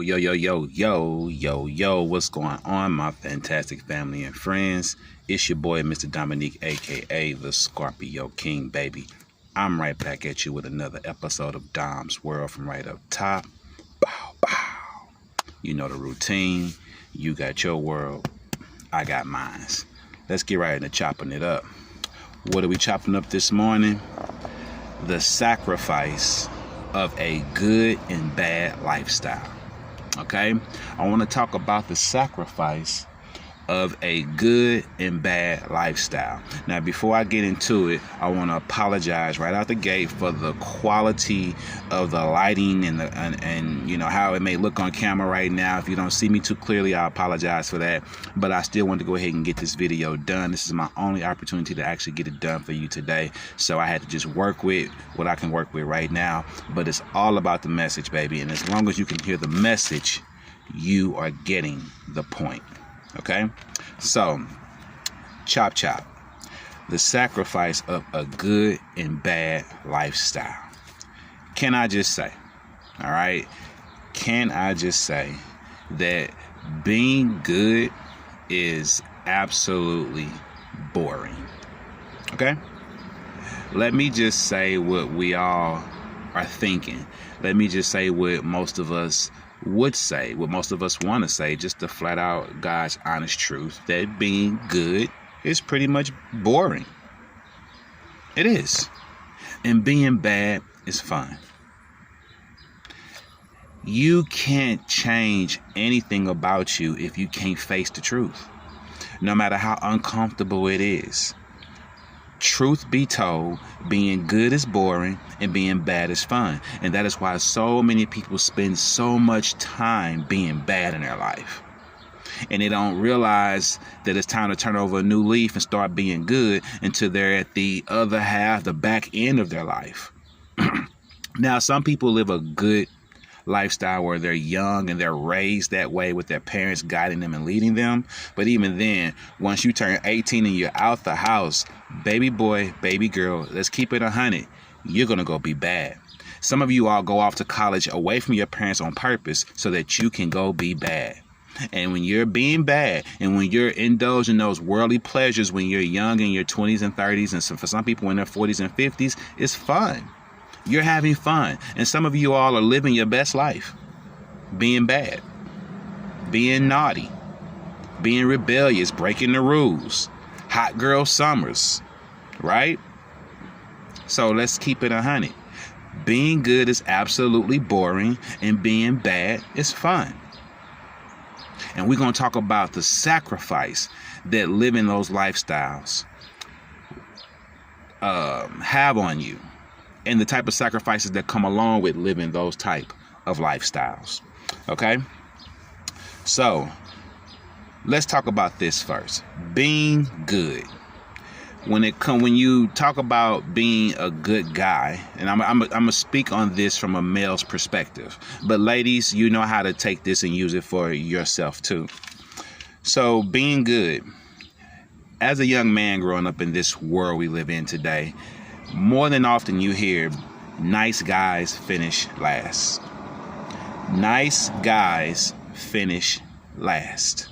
Yo, what's going on, my fantastic family and friends? It's your boy, Mr. Dominique, aka the Scorpio King, baby. I'm right back at you with another episode of Dom's World from right up top. Bow, bow. You know the routine. You got your world, I got mine. Let's get right into chopping it up. What are we chopping up this morning? The sacrifice of a good and bad lifestyle. Okay, I want to talk about the sacrifice of a good and bad lifestyle. Now, before I get into it, I want to apologize right out the gate for the quality of the lighting and you know how it may look on camera right now. If you don't see me too clearly, I apologize for that. But I still want to go ahead and get this video done. This is my only opportunity to actually get it done for you today. So I had to just work with what I can work with right now. But it's all about the message, baby. And as long as you can hear the message, you are getting the point. Okay, so chop. The sacrifice of a good and bad lifestyle. Can I just say, all right, can I just say that being good is absolutely boring? Okay, let me just say what we all are thinking. Let me just say what most of us would say, what most of us want to say, just the flat out God's honest truth, that being good is pretty much boring. It is. And being bad is fun. You can't change anything about you if you can't face the truth, no matter how uncomfortable it is. Truth be told, being good is boring and being bad is fun. And that is why so many people spend so much time being bad in their life. And they don't realize that it's time to turn over a new leaf and start being good until they're at the other half, the back end of their life. Now, some people live a good lifestyle where they're young and they're raised that way with their parents guiding them and leading them. But even then, once you turn 18 and you're out the house, baby boy, baby girl, let's keep it 100. You're going to go be bad. Some of you all go off to college away from your parents on purpose so that you can go be bad. And when you're being bad and when you're indulging those worldly pleasures when you're young in your 20s and 30s, and so for some people in their 40s and 50s, it's fun. You're having fun. And some of you all are living your best life. Being bad. Being naughty. Being rebellious. Breaking the rules. Hot girl summers. Right? So let's keep it 100. Being good is absolutely boring. And being bad is fun. And we're going to talk about the sacrifice that living those lifestyles have on you. And the type of sacrifices that come along with living those type of lifestyles. Okay? So, let's talk about this first. Being good. When you talk about being a good guy, and I'm gonna speak on this from a male's perspective. But ladies, you know how to take this and use it for yourself too. So, being good. As a young man growing up in this world we live in today, more than often you hear nice guys finish last. Nice guys finish last.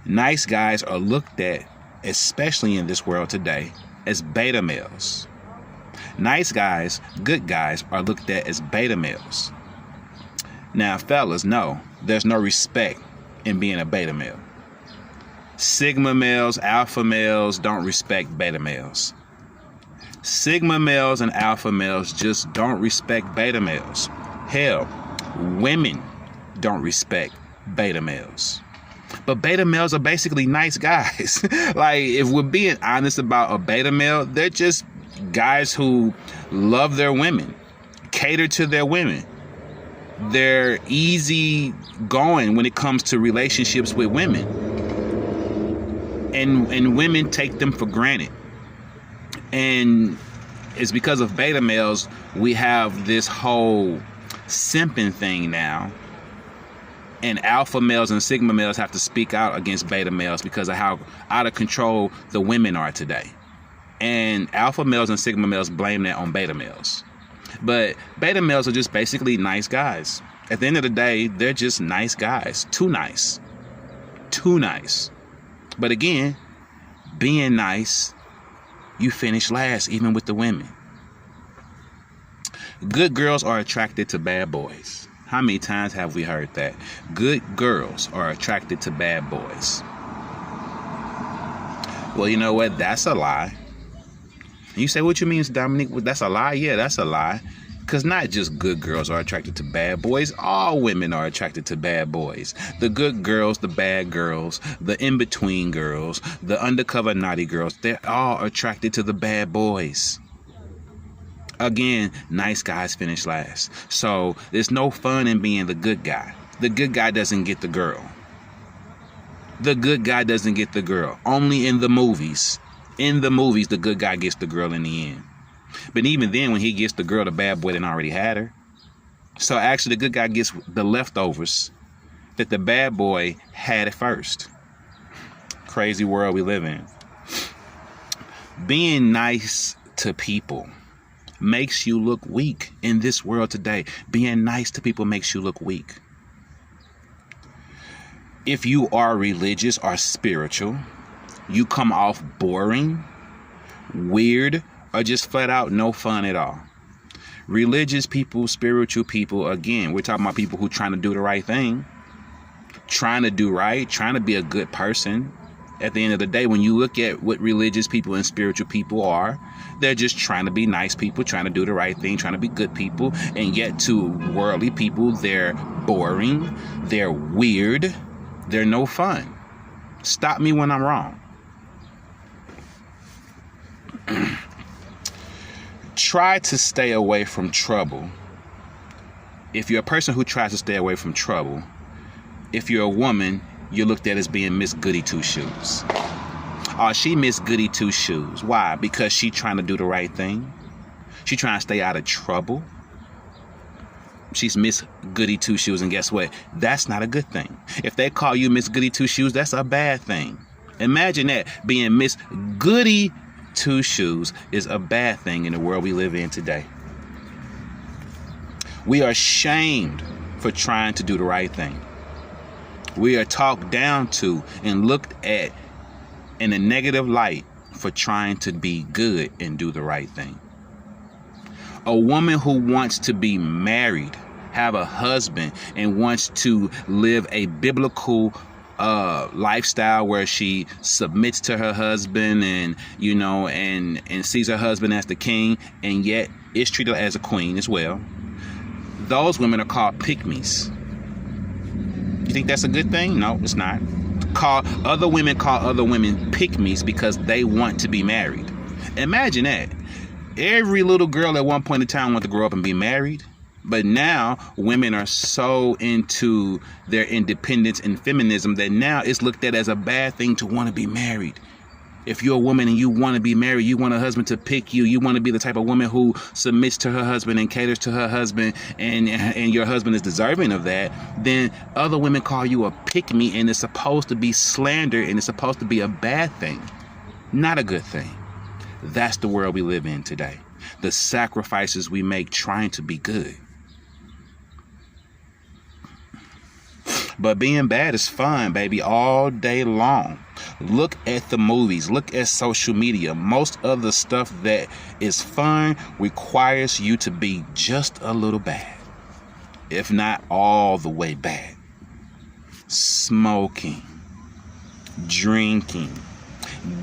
Nice guys are looked at, especially in this world today, as beta males. Nice guys, good guys, are looked at as beta males. Now, fellas, no, there's no respect in being a beta male. Sigma males, alpha males don't respect beta males. Sigma males and alpha males just don't respect beta males. Hell, women don't respect beta males. But beta males are basically nice guys. Like, if we're being honest about a beta male, they're just guys who love their women, cater to their women. They're easy going when it comes to relationships with women. And women take them for granted. And it's because of beta males we have this whole simping thing now. And alpha males and sigma males have to speak out against beta males because of how out of control the women are today. And alpha males and sigma males blame that on beta males. But beta males are just basically nice guys. At the end of the day, they're just nice guys. Too nice. Too nice. But again, being nice, you finish last, even with the women. Good girls are attracted to bad boys. How many times have we heard that? Good girls are attracted to bad boys. Well, you know what? That's a lie. You say, what you mean, Dominique? Well, that's a lie? Yeah, that's a lie. Because not just good girls are attracted to bad boys. All women are attracted to bad boys. The good girls, the bad girls, the in-between girls, the undercover naughty girls, they're all attracted to the bad boys. Again, nice guys finish last. So there's no fun in being the good guy. The good guy doesn't get the girl. The good guy doesn't get the girl. Only in the movies. In the movies, the good guy gets the girl in the end. But even then, when he gets the girl, the bad boy didn't already had her. So actually, the good guy gets the leftovers that the bad boy had at first. Crazy world we live in. Being nice to people makes you look weak in this world today. Being nice to people makes you look weak. If you are religious or spiritual, you come off boring, weird, or just flat out no fun at all. Religious people, spiritual people, again, we're talking about people who are trying to do the right thing, trying to do right, trying to be a good person. At the end of the day, when you look at what religious people and spiritual people are, they're just trying to be nice people, trying to do the right thing, trying to be good people. And yet to worldly people, they're boring, they're weird, they're no fun. Stop me when I'm wrong. Try to stay away from trouble. If you're a person who tries to stay away from trouble, if you're a woman, you're looked at as being Miss Goody Two Shoes. Oh, she Miss Goody Two Shoes. Why? Because she trying to do the right thing. She trying to stay out of trouble. She's Miss Goody Two Shoes, and guess what? That's not a good thing. If they call you Miss Goody Two Shoes, that's a bad thing. Imagine that. Being Miss Goody Two Shoes is a bad thing in the world we live in today. We are shamed for trying to do the right thing. We are talked down to and looked at in a negative light for trying to be good and do the right thing. A woman who wants to be married, have a husband, and wants to live a biblical lifestyle where she submits to her husband and, you know, and sees her husband as the king and yet is treated as a queen as well. Those women are called pick-me's. You think that's a good thing? No, it's not. Other women pick-me's because they want to be married. Imagine that. Every little girl at one point in time wanted to grow up and be married. But now women are so into their independence and feminism that now it's looked at as a bad thing to want to be married. If you're a woman and you want to be married, you want a husband to pick you, you want to be the type of woman who submits to her husband and caters to her husband, and your husband is deserving of that, then other women call you a pick-me, and it's supposed to be slander, and it's supposed to be a bad thing, not a good thing. That's the world we live in today. The sacrifices we make trying to be good. But being bad is fun, baby, all day long. Look at the movies. Look at social media. Most of the stuff that is fun requires you to be just a little bad, if not all the way bad. Smoking, drinking,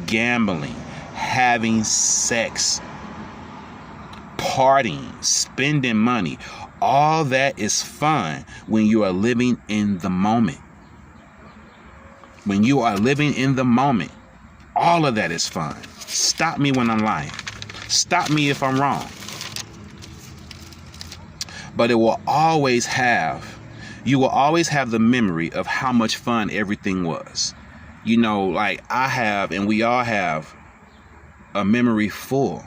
gambling, having sex, partying, spending money. All that is fun when you are living in the moment. When you are living in the moment, all of that is fun. Stop me when I'm lying. Stop me if I'm wrong. But you will always have the memory of how much fun everything was. You know, like I have, and we all have, a memory full.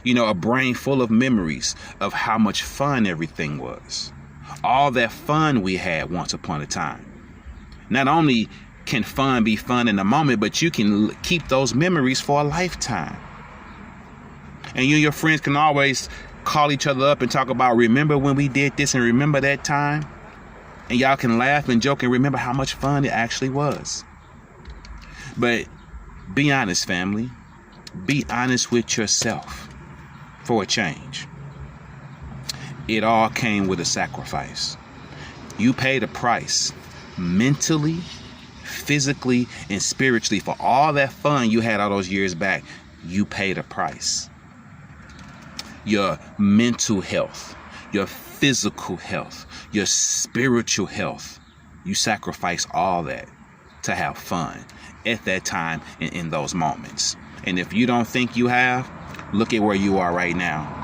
You know, a brain full of memories of how much fun everything was. All that fun we had once upon a time. Not only can fun be fun in the moment, but you can keep those memories for a lifetime. And you and your friends can always call each other up and talk about, remember when we did this and remember that time? And y'all can laugh and joke and remember how much fun it actually was. But be honest, family. Be honest with yourself for a change. It all came with a sacrifice. You paid a price mentally, physically, and spiritually for all that fun you had all those years back. You paid a price. Your mental health, your physical health, your spiritual health. You sacrifice all that to have fun at that time and in those moments. And if you don't think you have, look at where you are right now.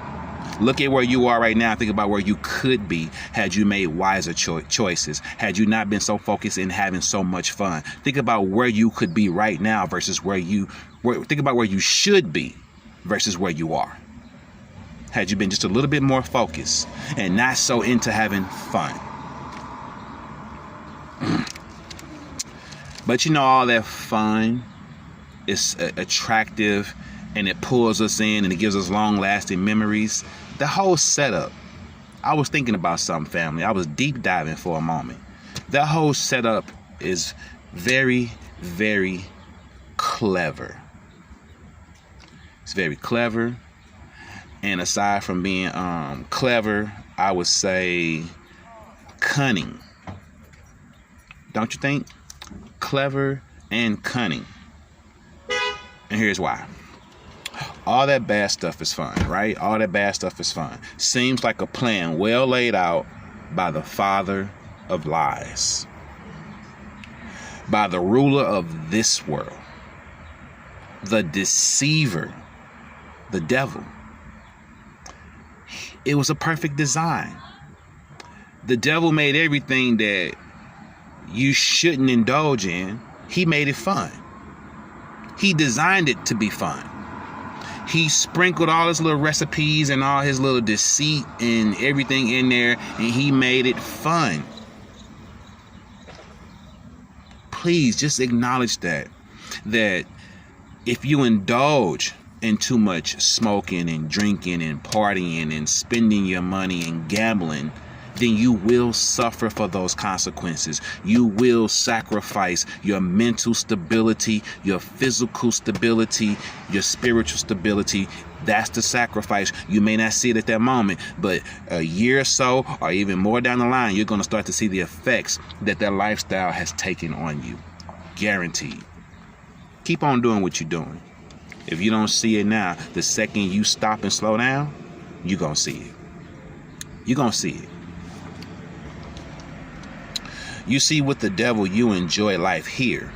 Look at where you are right now. Think about where you could be had you made wiser choices, had you not been so focused in having so much fun. Think about where you could be right now versus think about where you should be versus where you are. Had you been just a little bit more focused and not so into having fun. But you know, all that fun is attractive and it pulls us in and it gives us long-lasting memories. The whole setup, I was thinking about something, family. I was deep diving for a moment. That whole setup is very, very clever. It's very clever. And aside from being clever, I would say cunning. Don't you think? Clever and cunning. And here's why. All that bad stuff is fun, right? All that bad stuff is fun. Seems like a plan well laid out by the father of lies, by the ruler of this world, the deceiver, the devil. It was a perfect design. The devil made everything that you shouldn't indulge in, he made it fun. He designed it to be fun. He sprinkled all his little recipes and all his little deceit and everything in there, and he made it fun. Please just acknowledge that if you indulge in too much smoking and drinking and partying and spending your money and gambling, then you will suffer for those consequences. You will sacrifice your mental stability, your physical stability, your spiritual stability. That's the sacrifice. You may not see it at that moment, but a year or so, or even more down the line, you're going to start to see the effects that lifestyle has taken on you. Guaranteed. Keep on doing what you're doing. If you don't see it now, the second you stop and slow down, you're going to see it. You're going to see it. You see, with the devil, you enjoy life here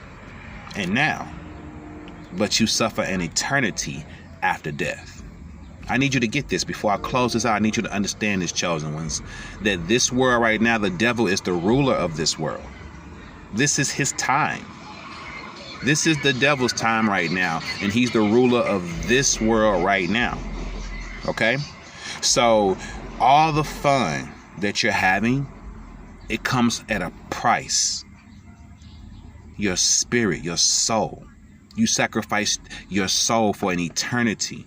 and now, but you suffer an eternity after death. I need you to get this before I close this out. I need you to understand this, chosen ones, that this world right now, the devil is the ruler of this world. This is his time. This is the devil's time right now, and he's the ruler of this world right now. Okay? So all the fun that you're having, it comes at a price. Your spirit, your soul. You sacrificed your soul for an eternity,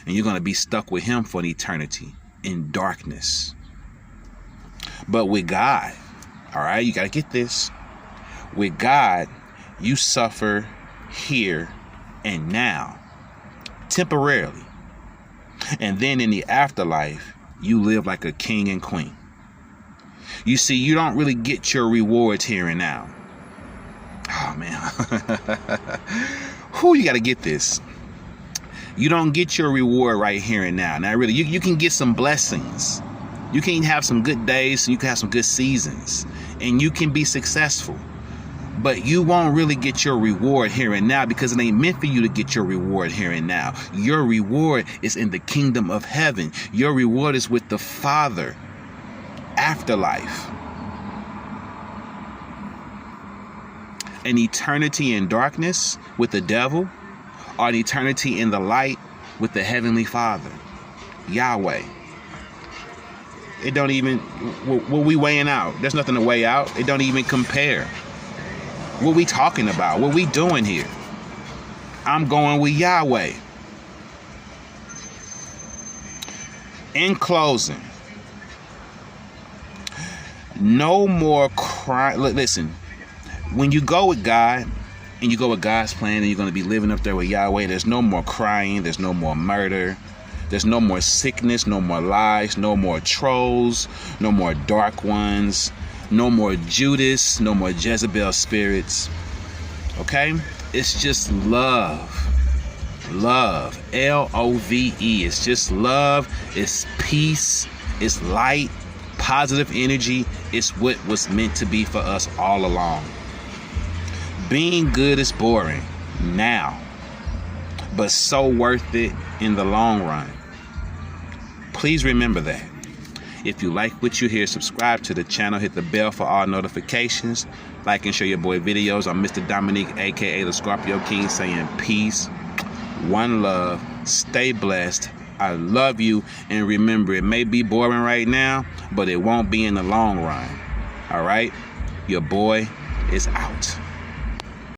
and you're going to be stuck with him for an eternity in darkness. But with God, all right, you got to get this. With God, you suffer here and now, temporarily. And then in the afterlife, you live like a king and queen. You see, you don't really get your rewards here and now. Oh, man. Whew, you got to get this. You don't get your reward right here and now. Now, really, you can get some blessings. You can have some good days. You can have some good seasons. And you can be successful. But you won't really get your reward here and now, because it ain't meant for you to get your reward here and now. Your reward is in the kingdom of heaven. Your reward is with the Father. Afterlife. An eternity in darkness with the devil, or an eternity in the light with the Heavenly Father, Yahweh. It don't even, what we weighing out? There's nothing to weigh out. It don't even compare. What we talking about? What we doing here? I'm going with Yahweh. In closing, no more cry. Listen, when you go with God and you go with God's plan and you're going to be living up there with Yahweh, there's no more crying, there's no more murder, there's no more sickness, no more lies, no more trolls, no more dark ones, no more Judas, no more Jezebel spirits. Okay? It's just love. Love. L-O-V-E. It's just love. It's peace. It's light. Positive energy. It's what was meant to be for us all along. Being good is boring now, but so worth it in the long run. Please remember that. If you like what you hear, subscribe to the channel, hit the bell for all notifications. Like and share your boy videos. I'm Mr. Dominique, aka the Scorpio King, saying peace, one love, stay blessed. I love you, and remember, it may be boring right now, but it won't be in the long run. All right? Your boy is out.